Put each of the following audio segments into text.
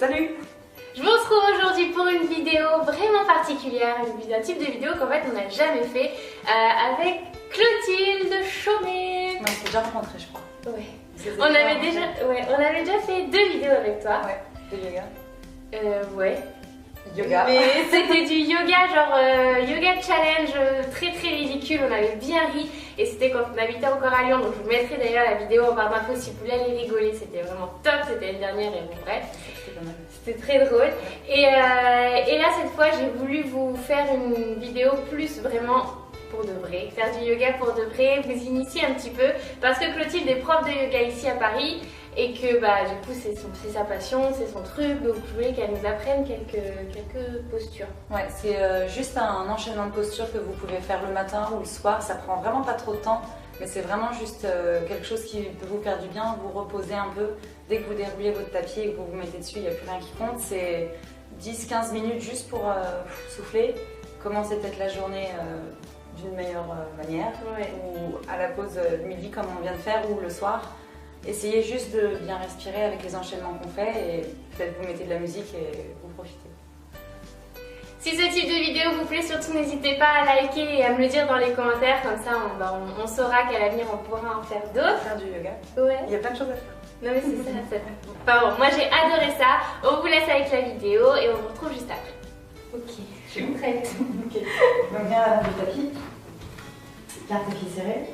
Salut! Je vous retrouve aujourd'hui pour une vidéo vraiment particulière, un type de vidéo qu'en fait on n'a jamais fait avec Clotilde Chaumet. On s'est déjà rencontrés, je crois. Ouais. On avait déjà fait 2 vidéos avec toi. Ouais, de yoga. Ouais. Yoga. Mais c'était du yoga, genre yoga challenge très ridicule, on avait bien ri et c'était quand on habitait encore à Lyon, donc je vous mettrai d'ailleurs la vidéo en barre d'infos si vous voulez aller rigoler, c'était vraiment top, c'était l'année dernière et bon bref, c'était très drôle. Et là cette fois j'ai voulu vous faire une vidéo plus vraiment pour de vrai, faire du yoga pour de vrai, vous initier un petit peu parce que Clotilde est prof de yoga ici à Paris. Et que bah du coup c'est sa passion, c'est son truc, donc je voulais qu'elle nous apprenne quelques postures. Ouais, c'est juste un enchaînement de postures que vous pouvez faire le matin ou le soir, ça prend vraiment pas trop de temps, mais c'est vraiment juste quelque chose qui peut vous faire du bien, vous reposer un peu. Dès que vous déroulez votre tapis et que vous vous mettez dessus, il n'y a plus rien qui compte, c'est 10-15 minutes juste pour souffler, commencer peut-être la journée d'une meilleure manière, Ouais. ou à la pause midi comme on vient de faire, ou le soir. Essayez juste de bien respirer avec les enchaînements qu'on fait et peut-être vous mettez de la musique et vous profitez. Si ce type de vidéo vous plaît, surtout n'hésitez pas à liker et à me le dire dans les commentaires, comme ça on saura qu'à l'avenir on pourra en faire d'autres. Faire du yoga. Ouais. Il y a plein de choses à faire. Non mais c'est ça, Enfin bon, moi j'ai adoré ça. On vous laisse avec la vidéo et on vous retrouve juste après. Ok, je suis prête. Ok. Donc viens à l'avant du tapis. Garde tes pieds serrés.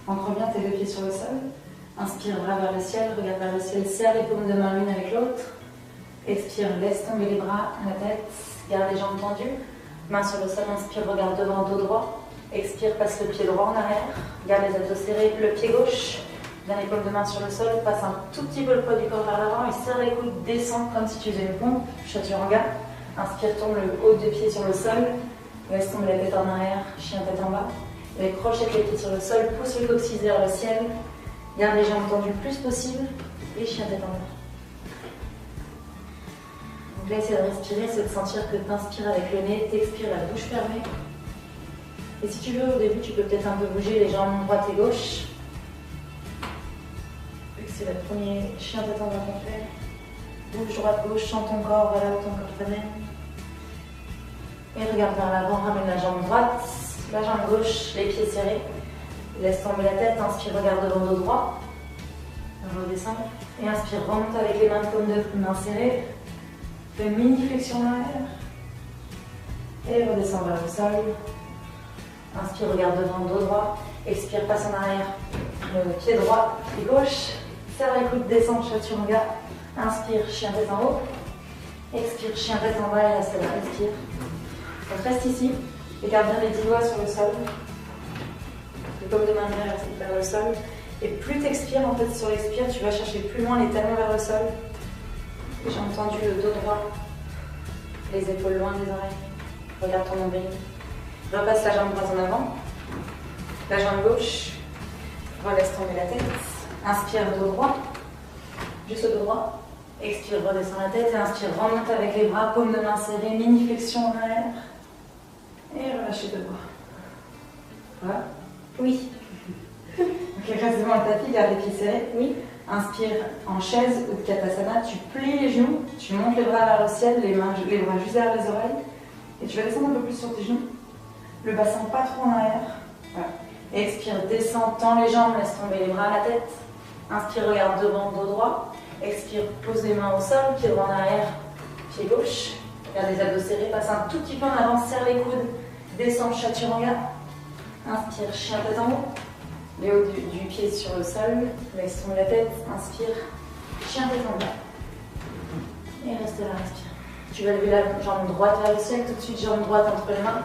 Ancre bien tes 2 pieds sur le sol. Inspire, bras vers le ciel, regarde vers le ciel, serre les paumes de main l'une avec l'autre. Expire, laisse tomber les bras, la tête, garde les jambes tendues. Main sur le sol, inspire, regarde devant, dos droit. Expire, passe le pied droit en arrière. Garde les abdos serrés, le pied gauche. Bien les paumes de main sur le sol, passe un tout petit peu le poids du corps vers l'avant et serre les coudes, descends comme si tu faisais une pompe, chaturanga. Inspire, tombe le haut de pied sur le sol. Laisse tomber la tête en arrière, chien tête en bas. Et crochet les pieds sur le sol, pousse le coccyx vers le ciel. Garde les jambes tendues le plus possible et chien tête en bas. Donc là, essaie de respirer, c'est de sentir que tu inspires avec le nez, t'expires la bouche fermée. Et si tu veux, au début, tu peux peut-être un peu bouger les jambes droite et gauche. C'est le premier chien tête en bas qu'on fait. Bouge droite, gauche, sens ton corps, voilà où ton corps t'amène. Et regarde vers l'avant, ramène la jambe droite, la jambe gauche, les pieds serrés. Laisse tomber la tête, inspire, regarde devant dos droit. Redescends. Et inspire, remonte avec les mains de paume de main serrées. Fais une mini flexion en arrière. Et redescends vers le sol. Inspire, regarde devant dos droit. Expire, passe en arrière. Le pied droit, pied gauche. Serre les coudes, descends, chaturanga. Inspire, chien tête en haut. Expire, chien tête en bas et reste là. Expire. Donc reste ici. Et garde bien les 10 doigts sur le sol. Les paumes de main vers le sol. Et plus tu expires, en fait, sur l'expire, tu vas chercher plus loin les talons vers le sol. J'ai entendu le dos droit, les épaules loin des oreilles. Regarde ton nombril. Repasse la jambe droite en avant. La jambe gauche. Relaisse tomber la tête. Inspire, dos droit. Juste au dos droit. Expire, redescends la tête. Et inspire, remonte avec les bras, paumes de main serrées, mini flexion en arrière. Et relâche les 2 bras. Voilà. Oui. Ok, reste devant le tapis, garde les pieds serrés. Oui. Inspire en chaise ou Katasana, tu plies les genoux, tu montes les bras vers le ciel, les bras juste derrière les oreilles. Et tu vas descendre un peu plus sur tes genoux. Le bassin pas trop en arrière. Voilà. Et expire, descends, tends les jambes, laisse tomber les bras à la tête. Inspire, regarde devant, dos droit. Expire, pose les mains au sol, pied droit en arrière, pied gauche. Garde les abdos serrés, passe un tout petit peu en avant, serre les coudes. Descends, chaturanga. Inspire, chien tête en haut. Les hauts du pied sur le sol. Laisse tomber la tête. Inspire, chien tête en bas. Et reste là, respire. Tu vas lever la jambe droite vers le ciel. Tout de suite, jambe droite entre les mains.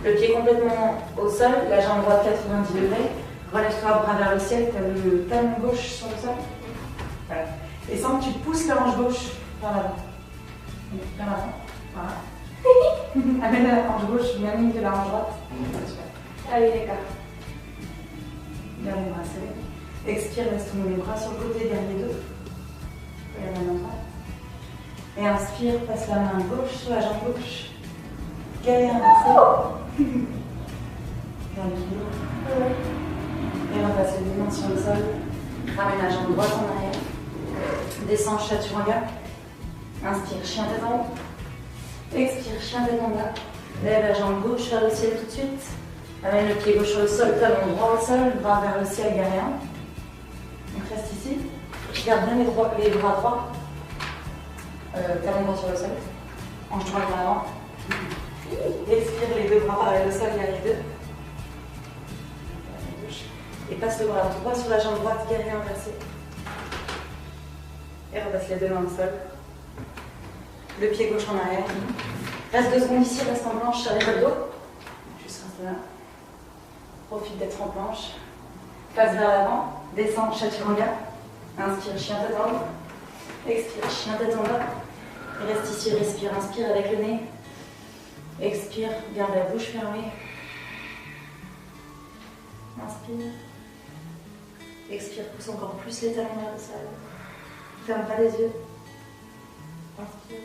Le pied complètement au sol. La jambe droite 90 degrés. Relève-toi, bras vers le ciel. Tu as le talon gauche sur le sol. Voilà. Et sens que tu pousses la hanche gauche vers l'avant. Vers l'avant. Voilà. Amène la hanche gauche, même ligne que la hanche droite. Ah oui, d'accord. Garde les bras serrés. Expire, laisse tomber les bras sur le côté derrière les 2. Regarde la main droite. Et inspire, passe la main gauche sur la jambe gauche. Galère inversée. Garde l'équilibre. Et repasse les mains sur le sol. Ramène la jambe droite en arrière. Descends, chaturanga. Inspire, chien tête en haut. Expire, chien tête en bas. Lève la jambe gauche vers le ciel tout de suite. Amène le pied gauche sur le sol, talon droit au sol, bras vers le ciel, guerrier. Donc reste ici. Garde bien les bras droits. Talon droit sur le sol. Hanche droite vers l'avant. Expire les deux bras parallèles au sol, guerrier 2. Et passe le bras droit sur la jambe droite, guerrier inversé. Et repasse les deux mains au sol. Le pied gauche en arrière. Reste 2 secondes ici, reste en planche, serre le dos. Juste reste là. Profite d'être en planche. Passe vers l'avant. Descends, chaturanga. Inspire, chien tête en haut. Expire, chien tête en bas. Reste ici, respire. Inspire avec le nez. Expire, garde la bouche fermée. Inspire. Expire, pousse encore plus les talons vers le sol. Ferme pas les yeux. Inspire.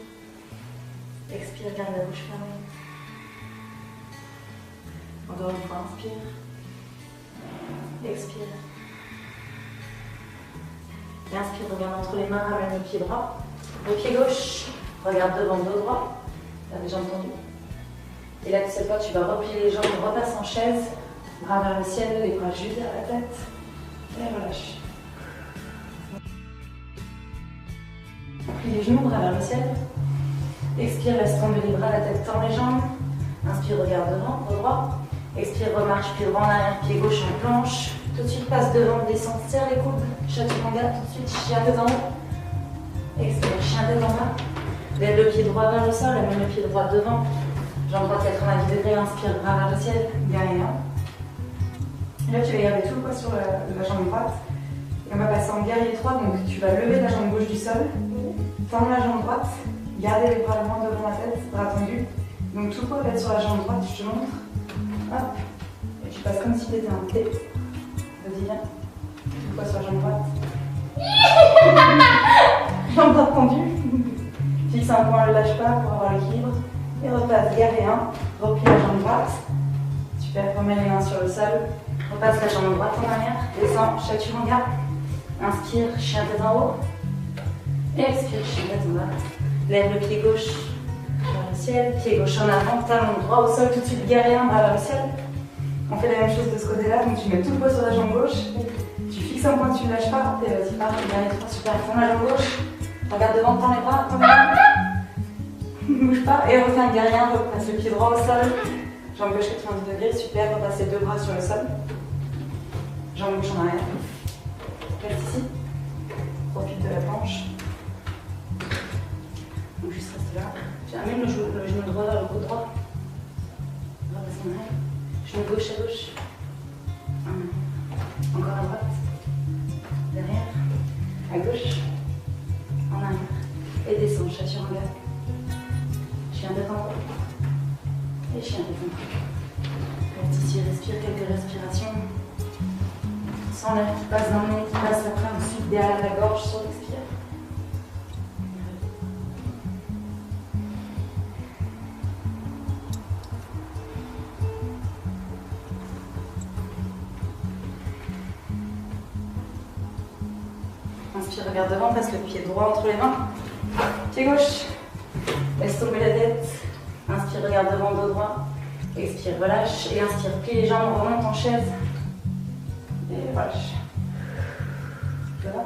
Expire, garde la bouche fermée. Encore une fois, inspire. Expire. Et inspire, regarde entre les mains, ramène le pied droit. Le pied gauche, regarde devant le dos droit. Tu as les jambes tendues. Et là, cette fois, tu vas replier les jambes, repasse en chaise. Bras vers le ciel, les bras juste vers la tête. Et relâche. Plie les genoux, bras vers le ciel. Expire, laisse tomber les bras, la tête, tend les jambes. Inspire, regarde devant, dos droit. Expire, remarche, pied droit en arrière, pied gauche en planche. Tout de suite, passe devant, descend, serre les coudes. Chaturanga, tout de suite, chien tête en haut. Expire, chien tête en bas. Lève le pied droit vers le sol, amène le pied droit devant. Jambe droite 90 degrés, inspire, bras vers le ciel, guerrier 1. Là, tu vas garder tout le poids sur la jambe droite. Et on va passer en guerrier 3, donc tu vas lever la jambe gauche du sol, tendre la jambe droite, garder les bras loin devant la tête, bras tendus. Donc tout le poids va être sur la jambe droite, je te montre. Hop. Et tu passes comme si tu étais un T. Vas-y, viens. Tout le poids sur la jambe droite. Jambe droite tendue. Fixe un point, ne lâche pas pour avoir l'équilibre. Et repasse, guerrier 1. Replie la jambe droite. Super, remets les mains sur le sol. Repasse la jambe droite en arrière. Descends, chaturanga. Inspire, chien tête en haut. Expire, chien tête en bas. Lève le pied gauche vers le ciel. Pied gauche en avant. Talon droit au sol. Tout de suite, guerrier 1, bras vers le ciel. On fait la même chose de ce côté-là. Donc tu mets tout le poids sur la jambe gauche. Tu fixes un point, tu ne lâches pas. Et vas-y, pars. Guerrier 3, super. Tends la jambe gauche. Regarde devant, tends les bras. Tends les mains. Ne bouge pas. Et reviens, guerrier 1. Repasse le pied droit au sol. Jambe gauche 90 degrés, super, repasse les deux bras sur le sol. Jambe gauche en arrière. Reste ici. Profite de la planche. Donc juste reste là. Amène le genou droit vers le coude droit. Repasse en arrière. Genou gauche à gauche. Encore à droite. Derrière. À gauche. En arrière. Et descend, chaturanga. Chien tête en haut. Et chien tête en bas. Reste ici, respire quelques respirations. Sans l'air qui passe dans le nez, qui passe après ensuite derrière la gorge sur l'expire. Inspire, regarde devant, passe le pied droit entre les mains. Pied gauche. Laisse tomber la tête. Inspire, regarde devant, dos droit. Expire, relâche. Et inspire, plie les jambes, remonte en chaise. Et relâche. Voilà.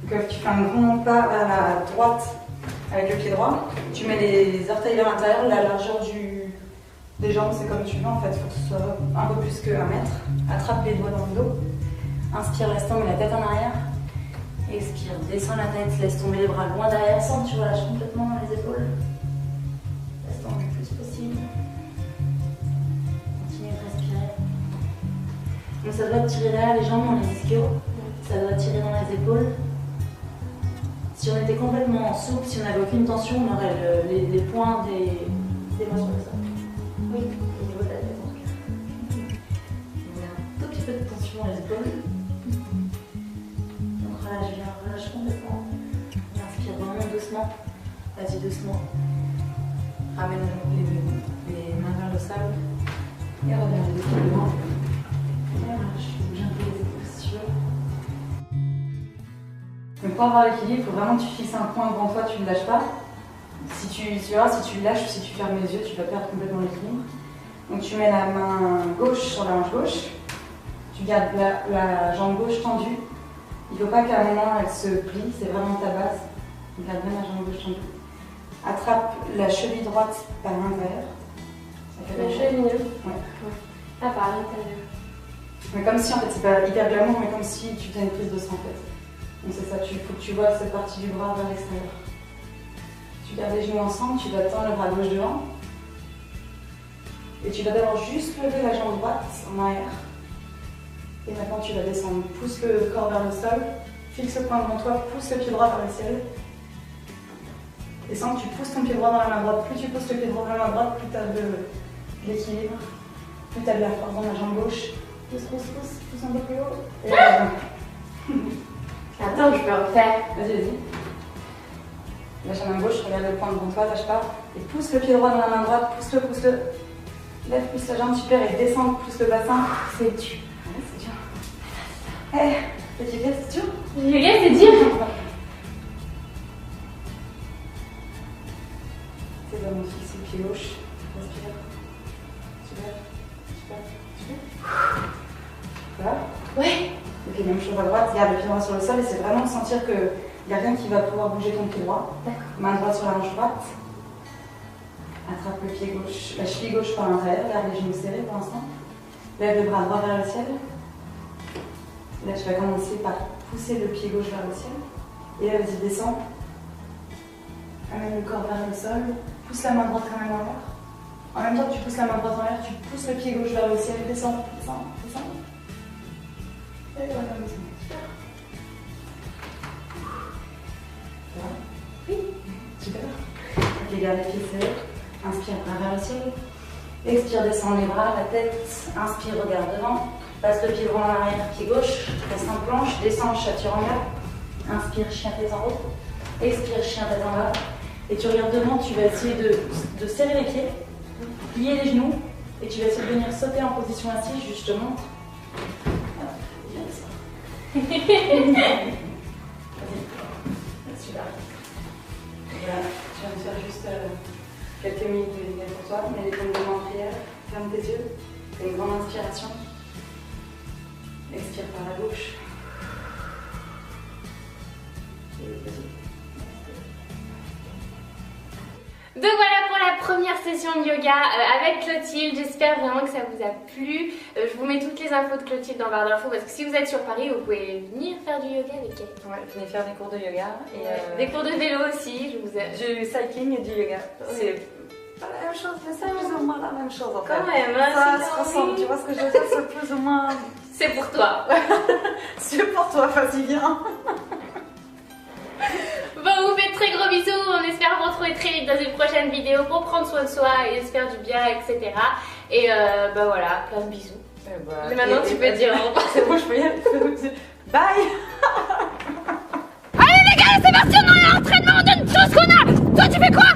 Donc tu fais un grand pas vers la droite avec le pied droit. Tu mets les orteils vers l'intérieur, la largeur des jambes, c'est comme tu veux en fait. Il faut que ce soit un peu plus que 1 mètre. Attrape les doigts dans le dos. Inspire, laisse tomber la tête en arrière. Expire, descends la tête, laisse tomber les bras loin derrière, sens tu relâches complètement dans les épaules. Laisse tomber le plus possible. Continue de respirer. Donc ça doit tirer derrière les jambes dans les ischios, ça doit tirer dans les épaules. Si on était complètement souple, si on n'avait aucune tension, on aurait les points des mains sur le sol. Oui, au niveau de la tête en tout cas. On a un tout petit peu de tension dans les épaules. Relâche complètement. Et inspire vraiment doucement. Vas-y doucement. Ramène les mains vers le sol. Et reviens les pieds devant. Et relâche. Bouge un peu les épaules si tu veux. Donc pour avoir l'équilibre, il faut vraiment que tu fixes un point devant toi, tu ne le lâches pas. Si tu le lâches ou si tu fermes les yeux, tu vas perdre complètement l'équilibre. Donc tu mets la main gauche sur la hanche gauche, tu gardes la jambe gauche tendue. Il ne faut pas qu'à un moment elle se plie, c'est vraiment ta base. Donc garde bien la jambe gauche tendue. Attrape la cheville droite par l'intérieur. La cheville. Ouais. Ah, par l'intérieur. Mais comme si, en fait, c'est pas hyper glamour, mais comme si tu faisais une prise de sang, en fait. Donc c'est ça, il faut que tu vois cette partie du bras vers l'extérieur. Tu gardes les genoux ensemble, tu vas tendre le bras gauche devant. Et tu vas d'abord juste lever la jambe droite en arrière. Et maintenant tu vas descendre. Pousse le corps vers le sol, fixe le point devant toi, pousse le pied droit vers le ciel. Descends, tu pousses ton pied droit dans la main droite. Plus tu pousses le pied droit dans la main droite, plus tu as de l'équilibre, plus tu as de la force dans la jambe gauche. Pousse un peu plus haut. Et Attends, je peux refaire. vas-y. Lâche la main gauche, regarde le point devant toi, lâche pas. Et pousse le pied droit dans la main droite, pousse-le. Lève, pousse la jambe, super, et descends, pousse le bassin. C'est dur. Ouais, c'est dur. Petit geste, c'est dur. Yoga, c'est dur. C'est bon, on fixe le pied gauche. Respire. Super. Voilà. Ouais. Et puis même chose à droite, garde le pied droit sur le sol et c'est vraiment sentir qu'il n'y a rien qui va pouvoir bouger ton pied droit. D'accord. Main droite sur la hanche droite. Attrape le pied gauche, la cheville gauche par l'intérieur, garde les genoux serrés pour l'instant. Lève le bras droit vers le ciel. Là, tu vas commencer par pousser le pied gauche vers le ciel. Et là, vas-y, descends. Amène le corps vers le sol. Pousse la main droite quand même en l'air. En même temps que tu pousses la main droite en l'air, tu pousses le pied gauche vers le ciel. Descends. Et voilà, descends. Oui, super. Ok, garde les pieds serrés. Inspire, bras vers le ciel. Expire, descends les bras, la tête. Inspire, regarde devant. Passe le pied droit en arrière, pied gauche. Reste en planche, descends, chat en Inspire, chien tête en haut. Expire, chien tête en bas. Et tu regardes devant, tu vas essayer de serrer les pieds, plier les genoux. Et tu vas essayer de venir sauter en position assise, justement. Vas-y. Super. Voilà, tu vas me faire juste quelques minutes de yoga pour toi. Mets les paumes de main en prière, ferme tes yeux, fais une grande inspiration. Expire par la bouche. Et vas-y. Donc voilà pour la première session de yoga avec Clotilde. J'espère vraiment que ça vous a plu. Je vous mets toutes les infos de Clotilde dans barre d'infos parce que si vous êtes sur Paris, vous pouvez venir faire du yoga avec elle. Ouais, venez faire des cours de yoga. Et des cours de vélo aussi. Je vous ai... Du cycling et du yoga. C'est pas la même chose, mais c'est plus ou moins la même chose en fait. Quand même, hein, ça si se t'as ressemble, envie. tu vois ce que je veux dire, c'est plus ou moins... C'est pour toi. C'est pour toi, vas-y, viens. Bon, on vous fait de très gros bisous. On espère vous retrouver très vite dans une prochaine vidéo pour prendre soin de soi et se faire du bien, etc. Et bah voilà, plein de bisous. Et maintenant, tu peux dire au revoir. C'est bon, je peux y aller. Bye. Allez les gars, c'est parti, on est en entraînement, on donne tout ce qu'on a. Toi, tu fais quoi?